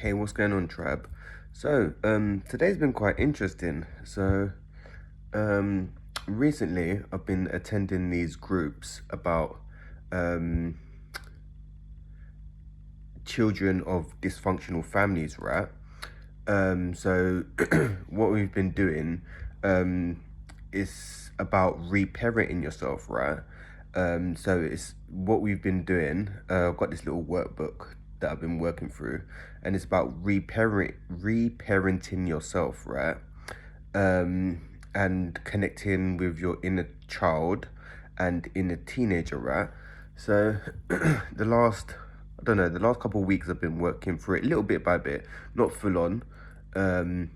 Hey, what's going on, Trab? Today's been quite interesting. Um, Recently I've been attending these groups about um, children of dysfunctional families, right? So what we've been doing um, is about reparenting yourself, right? So it's what we've been doing. I've got this little workbook that I've been working through, and it's about reparenting yourself, right? And connecting with your inner child and inner teenager, right? So the last, I don't know, the last couple of weeks I've been working through it little bit by bit, not full on. Um,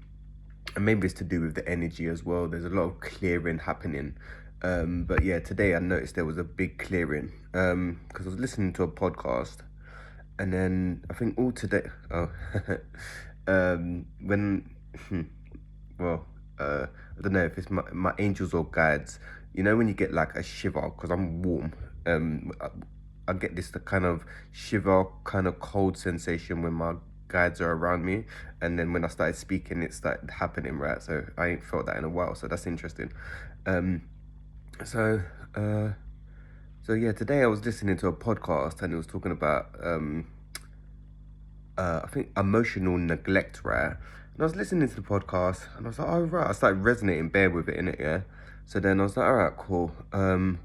and maybe it's to do with the energy as well. There's a lot of clearing happening. But yeah, today I noticed there was a big clearing because I was listening to a podcast, and then I think all today, oh, when, well, I don't know if it's my angels or guides. You know when you get like a shiver because I'm warm. I get this the kind of shiver, kind of cold sensation when my guides are around me, and then when I started speaking, it started happening, right? So I ain't felt that in a while, so that's interesting. Um, so uh, so yeah, today I was listening to a podcast and it was talking about I think emotional neglect, right? And I was listening to the podcast and I was like, oh right, I started resonating bare with it in it, yeah. So then I was like, all right, cool. And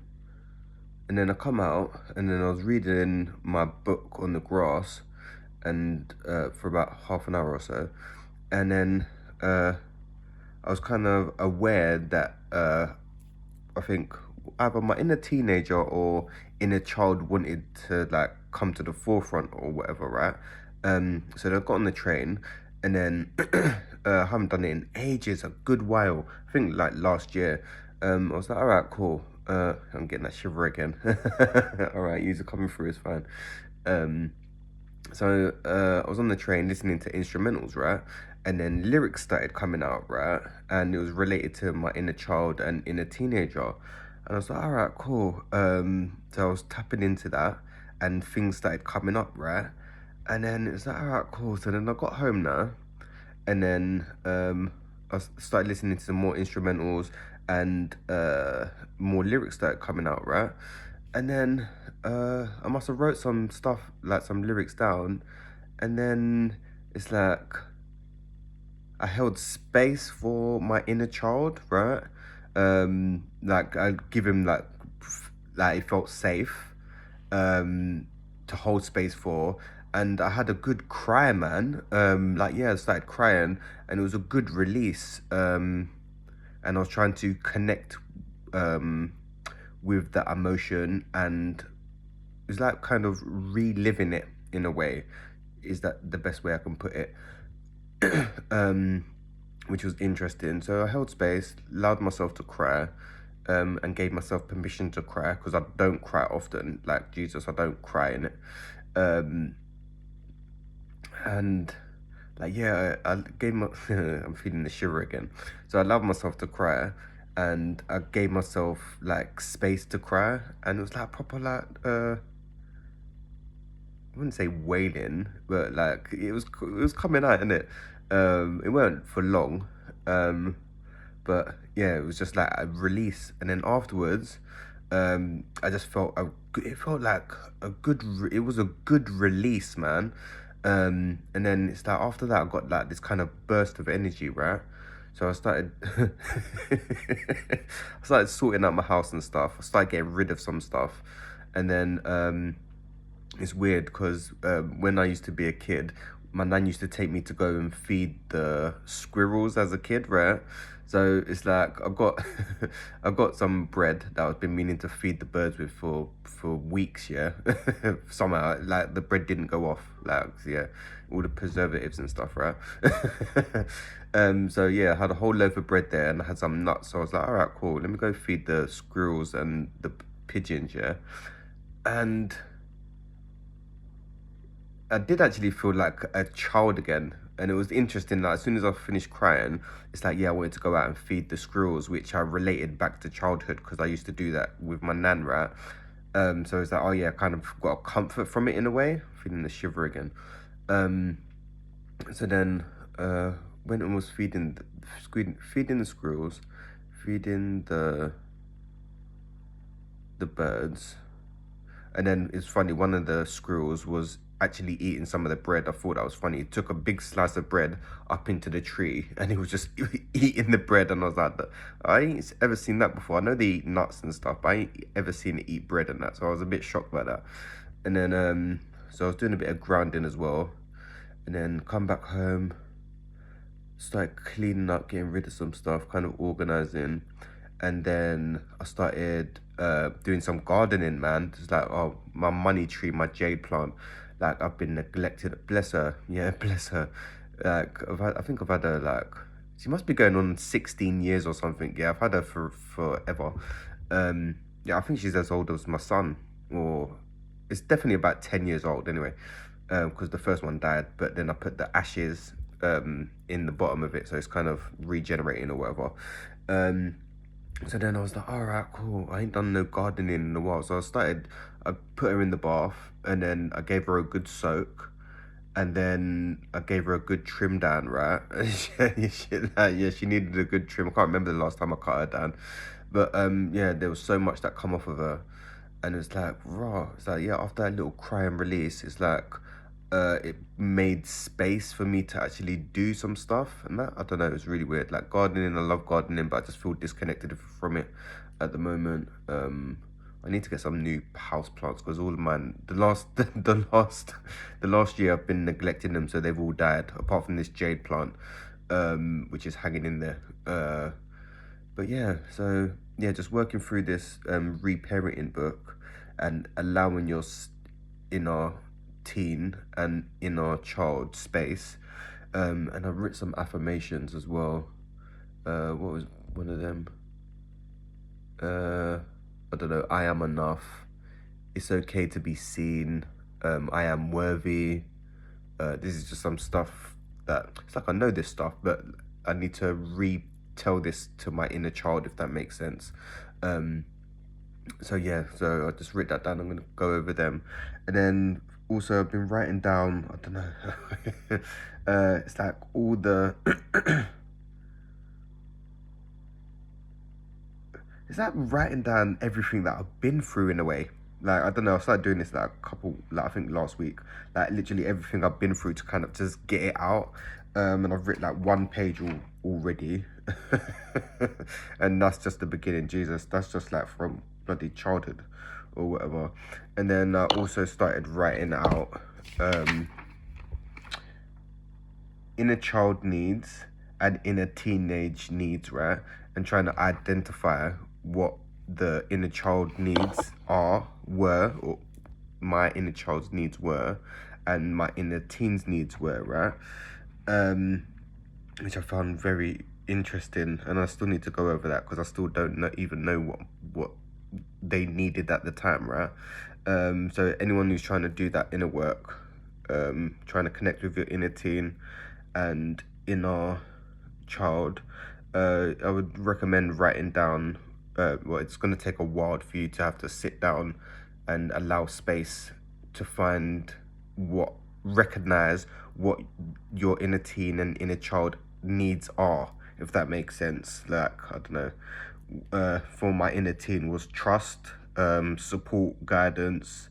then I come out and then I was reading my book on the grass and for about half an hour or so. And then I was kind of aware that I think either my inner teenager or inner child wanted to like come to the forefront or whatever, right? So they got on the train, and then I haven't done it in ages, a good while. I think like last year. I was like, all right, cool. I'm getting that shiver again. All right, user coming through is fine. Um, I was on the train listening to instrumentals, right? And then lyrics started coming out, right? And it was related to my inner child and inner teenager. And I was like, all right, cool. So I was tapping into that and things started coming up, right? And then it was like, all right, cool. So then I got home now and then started listening to some more instrumentals and more lyrics started coming out, right? And then I must have wrote some stuff, like some lyrics down, and then it's like I held space for my inner child, right? Like I give him like it felt safe um, to hold space for. And I had a good cry, man. Like yeah, I started crying, and it was a good release. And I was trying to connect um, with that emotion, and it was like kind of reliving it in a way. Is that the best way I can put it? um, which was interesting. So I held space, allowed myself to cry, and gave myself permission to cry because I don't cry often. Like Jesus, I don't cry in it. Um, and like yeah, I gave my I'm feeling the shiver again. So I allowed myself to cry, and I gave myself like space to cry, and it was like proper like I wouldn't say wailing, but like it was coming out, innit? It weren't for long, um, but yeah, it was just like a release, and then afterwards, I just felt it felt like it was a good release, man. And then it's like after that, I got like this kind of burst of energy, right? So I started, I started sorting out my house and stuff. I started getting rid of some stuff, and then it's weird because when I used to be a kid, my nan used to take me to go and feed the squirrels as a kid, right? So it's like I've got I've got some bread that I've been meaning to feed the birds with for weeks, yeah. Somehow like the bread didn't go off, like yeah, all the preservatives and stuff, right? So yeah, I had a whole loaf of bread there and I had some nuts. So I was like, all right, cool. Let me go feed the squirrels and the pigeons, yeah. And I did actually feel like a child again. And it was interesting that as soon as I finished crying, it's like, yeah, I wanted to go out and feed the squirrels, which I related back to childhood because I used to do that with my nan, right? So it's like, oh yeah, I kind of got a comfort from it in a way, feeling the shiver again. Um, So then, when I was feeding the squirrels, feeding the birds, and then it's funny. One of the squirrels was actually eating some of the bread. I thought that was funny. He took a big slice of bread up into the tree, and he was just eating the bread. And I was like, I ain't ever seen that before. I know they eat nuts and stuff, but I ain't ever seen it eat bread and that. So I was a bit shocked by that. And then, so I was doing a bit of grounding as well, and then come back home, started cleaning up, getting rid of some stuff, kind of organizing. And then I started doing some gardening, man. It's like, oh, my money tree, my jade plant, like I've been neglected. Bless her, yeah, bless her. Like I think I've had her like, she must be going on 16 years or something. Yeah, I've had her for forever. Yeah, I think she's as old as my son, or it's definitely about 10 years old anyway, because the first one died, but then I put the ashes in the bottom of it, so it's kind of regenerating or whatever. So then I was like, all right, cool. I ain't done no gardening in a while. So I put her in the bath, and then I gave her a good soak, and then I gave her a good trim down, right? Yeah, she needed a good trim. I can't remember the last time I cut her down. But yeah, there was so much that come off of her. And it's like, raw. It's like, yeah, after that little cry and release, it's like it made space for me to actually do some stuff. And that, I don't know, it was really weird. Like gardening, I love gardening, but I just feel disconnected from it at the moment. I need to get some new house plants because all of mine, the last year I've been neglecting them, so they've all died apart from this jade plant, which is hanging in there. But yeah, so yeah, just working through this reparenting book and allowing your inner teen and inner child space. And I've written some affirmations as well. What was one of them? I don't know. I am enough. It's okay to be seen. I am worthy. This is just some stuff that it's like I know this stuff, but I need to retell this to my inner child, if that makes sense. So yeah, so I just wrote that down. I'm gonna go over them, and then also I've been writing down. I don't know. It's like all the. It's like writing down everything that I've been through in a way. Like I don't know, I started doing this like a couple, like I think last week. Like literally everything I've been through to kind of just get it out. And I've written like one page already, and that's just the beginning. Jesus, that's just like from bloody childhood, or whatever. And then I also started writing out inner child needs and inner teenage needs, right? And trying to identify what the inner child needs or my inner child's needs were, and my inner teen's needs were, right? Which I found very interesting, and I still need to go over that because I still don't even know what they needed at the time, right? So anyone who's trying to do that inner work, trying to connect with your inner teen and inner child, I would recommend writing down. Well, it's going to take a while for you to have to sit down and allow space to recognize what your inner teen and inner child needs are, if that makes sense. Like, I don't know, for my inner teen was trust, support, guidance,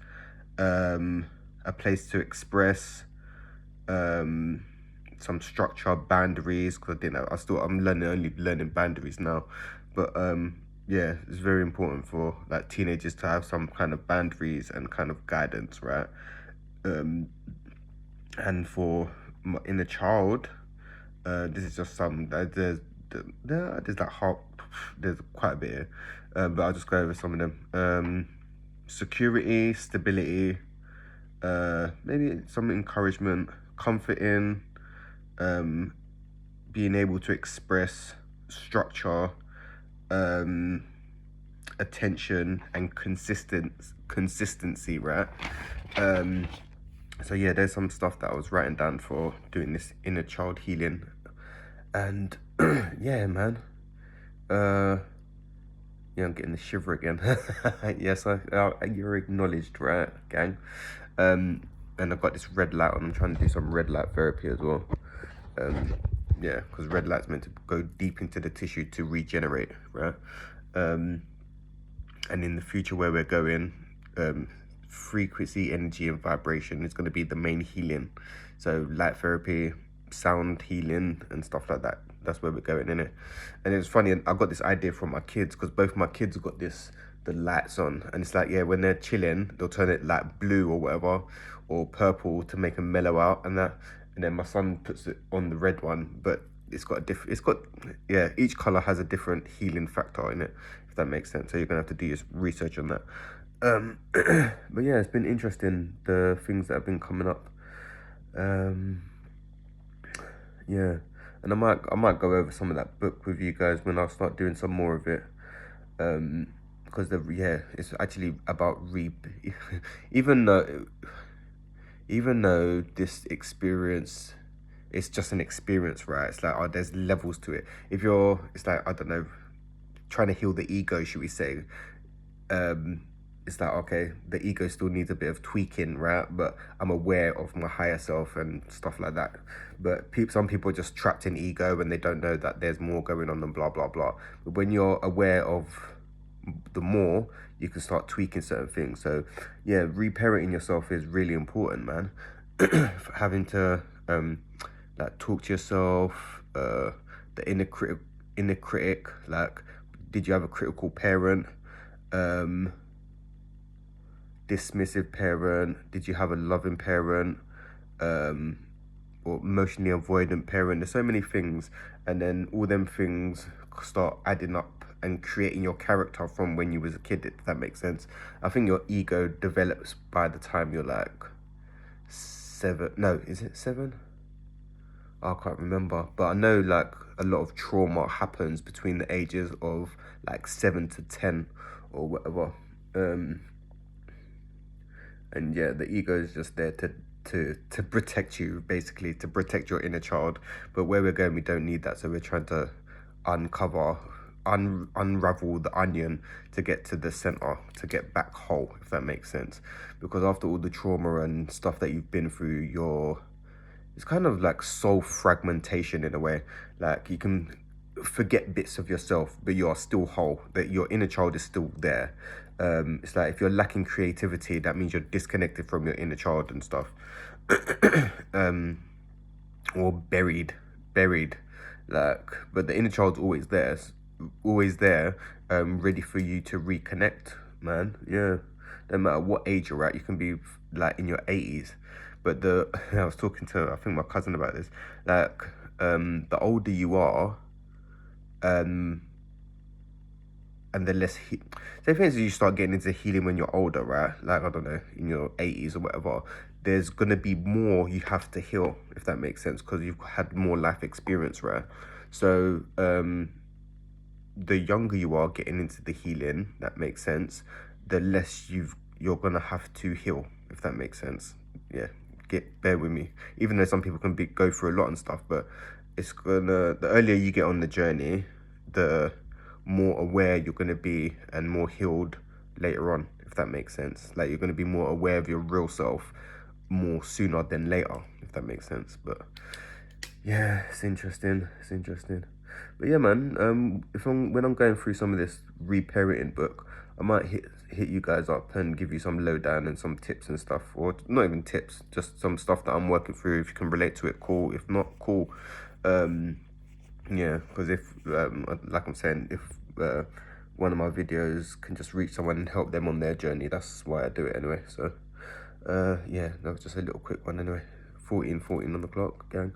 a place to express, some structure, boundaries, because I didn't know, I'm only learning boundaries now, but yeah, it's very important for like teenagers to have some kind of boundaries and kind of guidance, right? And for my inner child, this is just some there's like there's quite a bit here, but I'll just go over some of them. Security, stability, maybe some encouragement, comforting, being able to express, structure, attention, and consistency, right? So yeah, there's some stuff that I was writing down for doing this inner child healing, and yeah, man. Yeah, I'm getting the shiver again. Yes, you're acknowledged, right, gang? And I've got this red light on. I'm trying to do some red light therapy as well. Yeah, because red light's meant to go deep into the tissue to regenerate, right? And in the future where we're going, frequency, energy, and vibration is going to be the main healing. So light therapy, sound healing, and stuff like that. That's where we're going, innit? And it's funny, I got this idea from my kids, because both my kids got the lights on, and it's like, yeah, when they're chilling, they'll turn it like blue or whatever, or purple to make them mellow out, and that. And then my son puts it on the red one, but it's got yeah, each color has a different healing factor in it, if that makes sense. So you're gonna have to do your research on that. But yeah, it's been interesting, the things that have been coming up. Yeah, and I might go over some of that book with you guys when I start doing some more of it. Because it's actually about even though this experience, it's just an experience, right? It's like, oh, there's levels to it. It's like, I don't know, trying to heal the ego, should we say? It's like, okay, the ego still needs a bit of tweaking, right? But I'm aware of my higher self and stuff like that. But some people are just trapped in ego and they don't know that there's more going on and blah, blah, blah. But when you're aware of the more, you can start tweaking certain things. So yeah, reparenting yourself is really important, man. Having to like talk to yourself, the inner critic, like, did you have a critical parent? Dismissive parent? Did you have a loving parent? Or emotionally avoidant parent? There's so many things, and then all them things start adding up and creating your character from when you was a kid, if that makes sense. I think your ego develops by the time you're like 7. No, is it 7? I can't remember, but I know like a lot of trauma happens between the ages of like 7 to 10 or whatever. And yeah, the ego is just there to protect you, basically, to protect your inner child. But where we're going, we don't need that. So we're trying to unravel the onion to get to the center, to get back whole, if that makes sense. Because after all the trauma and stuff that you've been through, it's kind of like soul fragmentation in a way. Like, you can forget bits of yourself, but you are still whole, that your inner child is still there. It's like, if you're lacking creativity, that means you're disconnected from your inner child and stuff. Or buried, like, but the inner child's always there, ready for you to reconnect, man. Yeah, no matter what age you're at, you can be like in your 80s, but I was talking to, I think, my cousin about this, like, the older you are, and the less say for instance, you start getting into healing when you're older, right? Like, I don't know, in your 80s or whatever, there's gonna be more you have to heal, if that makes sense, because you've had more life experience, right? So the younger you are getting into the healing, that makes sense, the less you're gonna have to heal, if that makes sense. Yeah, bear with me, even though some people can go through a lot and stuff, but the earlier you get on the journey, the more aware you're going to be and more healed later on, if that makes sense. Like, you're going to be more aware of your real self more sooner than later, if that makes sense. But yeah, it's interesting. But yeah, man, when I'm going through some of this reparenting book, I might hit you guys up and give you some lowdown and some tips and stuff, or not even tips, just some stuff that I'm working through. If you can relate to it, cool. If not, cool. Yeah, because if like I'm saying, if one of my videos can just reach someone and help them on their journey, that's why I do it anyway. So yeah, that was just a little quick one anyway. 14 on the clock, gang.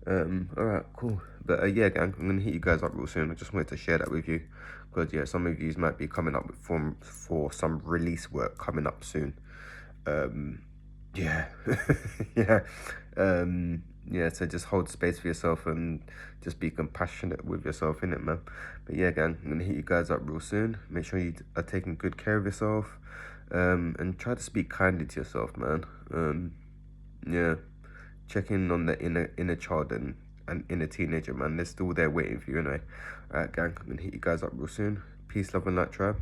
All right, cool. But yeah, gang, I'm gonna hit you guys up real soon. I just wanted to share that with you, because yeah, some of you might be coming up for some release work coming up soon. Yeah. Yeah. Yeah, so just hold space for yourself and just be compassionate with yourself, innit, man? But yeah, gang, I'm gonna hit you guys up real soon. Make sure you are taking good care of yourself, and try to speak kindly to yourself, man. Yeah, check in on the inner child and inner teenager, man. They're still there waiting for you anyway. Alright, gang, I'm gonna hit you guys up real soon. Peace, love, and light, tribe.